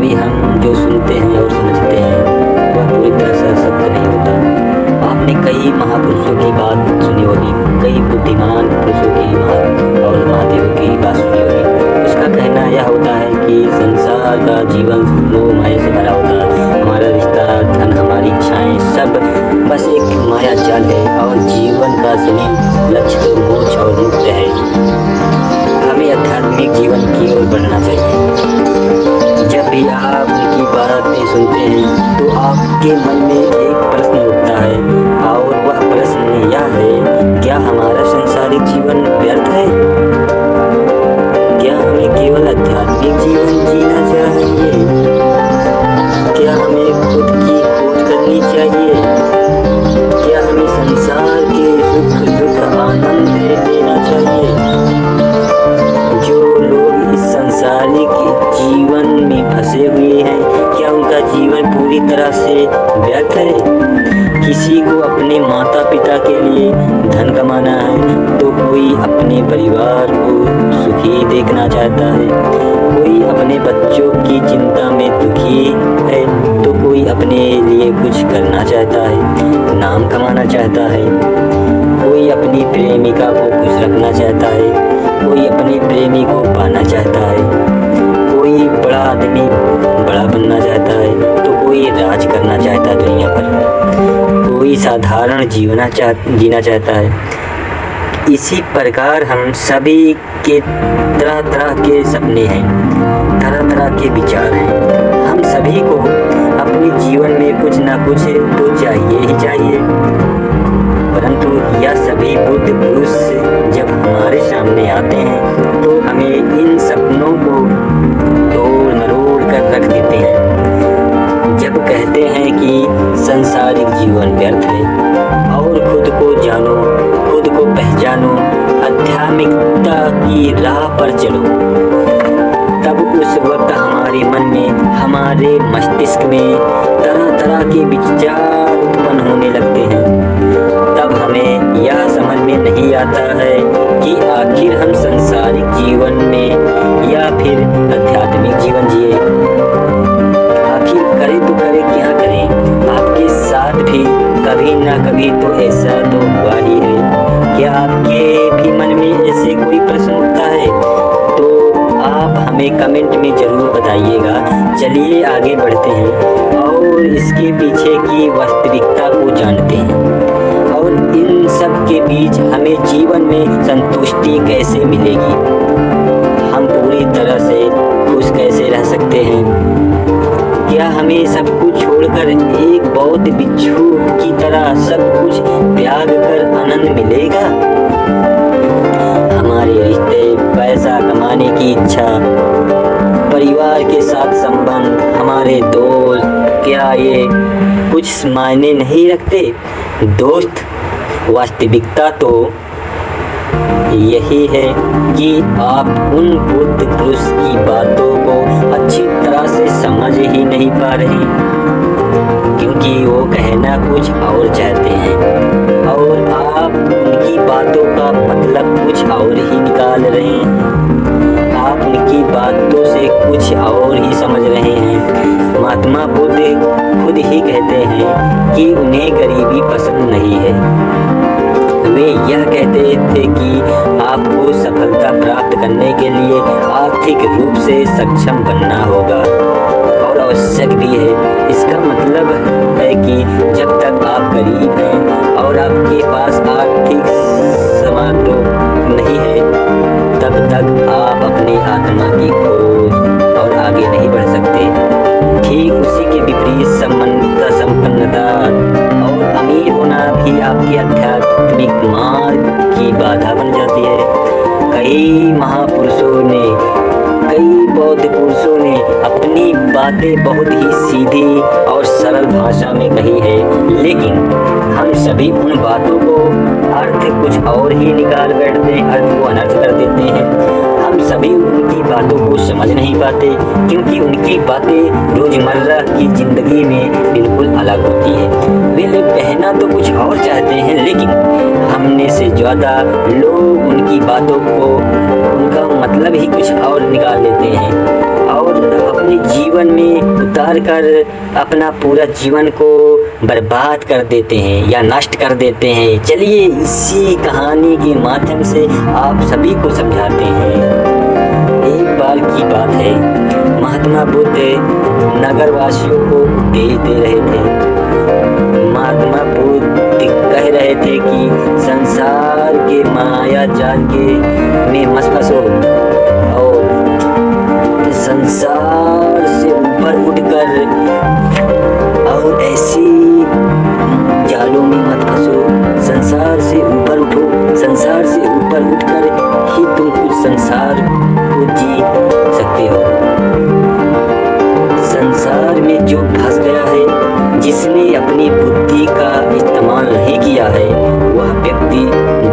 कभी हम जो सुनते हैं और समझते हैं वह पूरी तरह से सत्य नहीं होता। आपने कई महापुरुषों की बात सुनी होगी, कई बुद्धिमान पुरुषों की और महादेवों की बात सुनी होगी। उसका कहना यह होता है कि संसार का जीवन मोह माया से भरा होता है। हमारा रिश्ता, धन, हमारी इच्छाएं सब बस एक माया जाल है और जीवन का असली लक्ष्य तो मोक्ष और मुक्त है। हमें आध्यात्मिक जीवन की ओर बढ़ना चाहिए। जब भी आप उनकी बातें सुनते हैं तो आपके मन में एक प्रश्न उठता है और वह प्रश्न यह है, क्या हमारा सांसारिक जीवन व्यर्थ है? क्या हमें केवल आध्यात्मिक जीवन जीना चाहिए? क्या हमें खुद की खोज करनी चाहिए? क्या हमें संसार के सुख दुख आनंद लेना चाहिए? जो लोग इस सांसारिक जीवन में फंसे हुए हैं, क्या उनका जीवन पूरी तरह से व्यर्थ है? किसी को अपने माता पिता के लिए धन कमाना है तो कोई अपने परिवार को सुखी देखना चाहता है, कोई अपने बच्चों की चिंता में दुखी है तो कोई अपने लिए कुछ करना चाहता है, नाम कमाना चाहता है, कोई अपनी प्रेमिका को खुश रखना चाहता है, कोई अपने प्रेमी को पाना चाहता है, कोई बड़ा आदमी बड़ा बनना चाहता है तो कोई राज करना चाहता है दुनिया पर, कोई साधारण जीना चाहता है। इसी प्रकार हम सभी के तरह तरह के सपने हैं, तरह तरह के विचार हैं। हम सभी को अपने जीवन में कुछ ना कुछ तो चाहिए ही चाहिए, परंतु यह सभी बुद्ध पुरुष जब हमारे सामने आते हैं तो हमें इन सपनों को तोड़ मरोड़ कर रख देते हैं। जब कहते हैं कि सांसारिक जीवन व्यर्थ है और खुद को जानो, खुद को पहचानो, आध्यात्मिकता की राह पर चलो, तब उस वक्त हमारे मन में, हमारे मस्तिष्क में तरह तरह के विचार उत्पन्न होने लगते हैं। तब हमें यह समझ में नहीं आता है कि आखिर हम सांसारिक जीवन में या फिर आध्यात्मिक जीवन जिए। आखिर करें तो करें क्या करें? आपके साथ भी कभी ना कभी तो ऐसा तो हुआ ही है। क्या आपके भी मन में ऐसे कोई प्रश्न उठता है? तो आप हमें कमेंट में ज़रूर बताइएगा। चलिए आगे बढ़ते हैं और इसके पीछे की वास्तविकता को जानते हैं और इन सब के बीच हमें जीवन में संतुष्टि कैसे मिलेगी, हम पूरी तरह से खुश कैसे रह सकते हैं। क्या हमें सब कुछ छोड़कर एक बौद्ध भिक्षु की तरह सब कुछ त्याग कर आनंद मिलेगा? हमारे रिश्ते, पैसा कमाने की इच्छा, परिवार के साथ संबंध, हमारे दोस्त, क्या ये कुछ मायने नहीं रखते? दोस्त, वास्तविकता तो यही है कि आप उन बुद्ध पुरुष की बातों को अच्छी तरह से समझ ही नहीं पा रहे, क्योंकि वो कहना कुछ और चाहते हैं और आप उनकी बातों का मतलब कुछ और ही निकाल रहे हैं। आप उनकी बातों से कुछ और ही समझ रहे हैं। महात्मा बुद्ध खुद ही कहते हैं कि उन्हें गरीबी पसंद नहीं है। वे यह कहते थे कि आपको सफलता प्राप्त करने के लिए आर्थिक रूप से सक्षम बनना होगा और आवश्यक भी है। इसका मतलब है कि जब तक आप गरीब हैं और आपके पास आर्थिक सामर्थ्य नहीं है, तब तक आप अपनी आत्मा की खोज और आगे नहीं बढ़ सकते। ठीक उसी के विपरीत संपन्नता और अमीर होना भी आपके आध्यात्मिक मार्ग की बाधा बन जाती है। कई महापुरुषों ने, कई बौद्ध पुरुषों ने अपनी बातें बहुत ही सीधी और सरल भाषा में कही है, लेकिन हम सभी उन बातों को अर्थ कुछ और ही निकाल बैठते हैं, अर्थ को अनर्थ कर देते हैं। हम सभी उनकी बातों को समझ नहीं पाते, क्योंकि उनकी बातें रोजमर्रा की जिंदगी में बिल्कुल अलग होती है। वे लोग कहना तो कुछ और चाहते हैं, लेकिन हमने से ज़्यादा लोग उनकी बातों को, उनका मतलब ही कुछ और निकाल लेते हैं और अपने जीवन में उतार कर अपना पूरा जीवन को बर्बाद कर देते हैं या नष्ट कर देते हैं। चलिए इसी कहानी के माध्यम से आप सभी को समझाते हैं। एक बार की बात है, महात्मा बुद्ध नगरवासियों को उपदेश दे रहे थे। महात्मा बुद्ध कह रहे थे कि संसार के माया जाल में मत फंसो और संसार से ऊपर उठकर और ऐसी जालों में मत फंसो। संसार से ऊपर उठो, संसार से ऊपर उठकर ही तुम कुछ संसार को जी सकते हो। संसार में जो फंस गया है, जिसने अपनी बुद्धि का इस्तेमाल नहीं किया है, वह व्यक्ति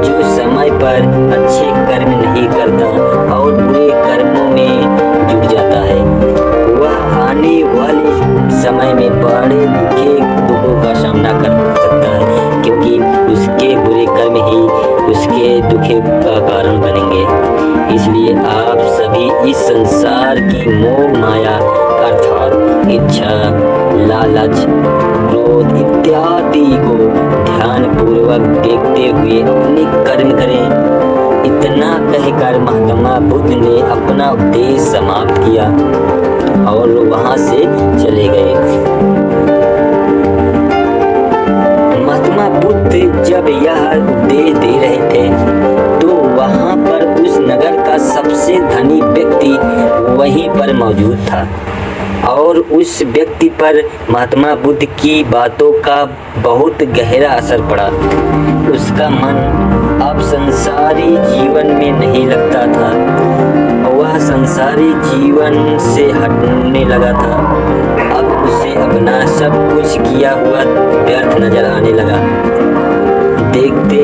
जो समय पर अच्छे कर्म नहीं करता और बुरे कर्मों में जुट जाता है, वह आने वाले समय में बड़े दुखों का सामना कर सकता है, क्योंकि उसके बुरे कर्म ही उसके दुखे का कारण बनेंगे। इसलिए आप सभी इस संसार की मोह माया अर्थात इच्छा, लालच, क्रोध इत्यादि को ध्यान पूर्वक देखते हुए अपने कर्म करें। इतना कहकर महात्मा बुद्ध ने अपना उपदेश समाप्त किया और वहां से चले गए। महात्मा बुद्ध जब यह उपदेश दे रहे थे तो वहां पर उस नगर का सबसे धनी व्यक्ति वहीं पर मौजूद था और उस व्यक्ति पर महात्मा बुद्ध की बातों का बहुत गहरा असर पड़ा। उसका मन अब संसारी जीवन में नहीं लगता था, वह संसारी जीवन से हटने लगा था। अब उसे अपना सब कुछ किया हुआ व्यर्थ नजर